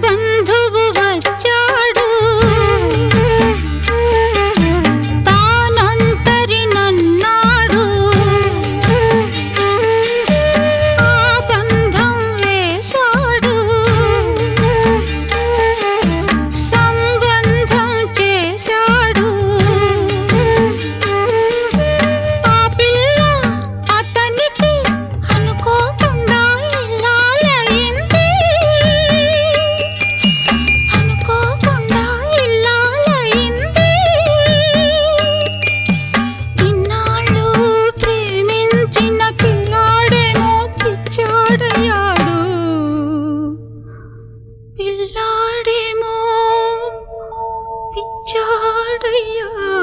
బంధువు వచ్చాడు తానొంటరి నన్నాడు ఆ బంధం వేశాడు సంబంధం చేశాడు ఆ పిల్ల అతనికి అనుకోకుండా ఇల్లాలైంది అనుకోకుండా ఇల్లాలైంది ఇన్నాళ్ళు ప్రేమించిన పిల్లాడేమో పిచ్చాడయ్యాడు పిల్లాడేమో పిచ్చాడయ్యాడు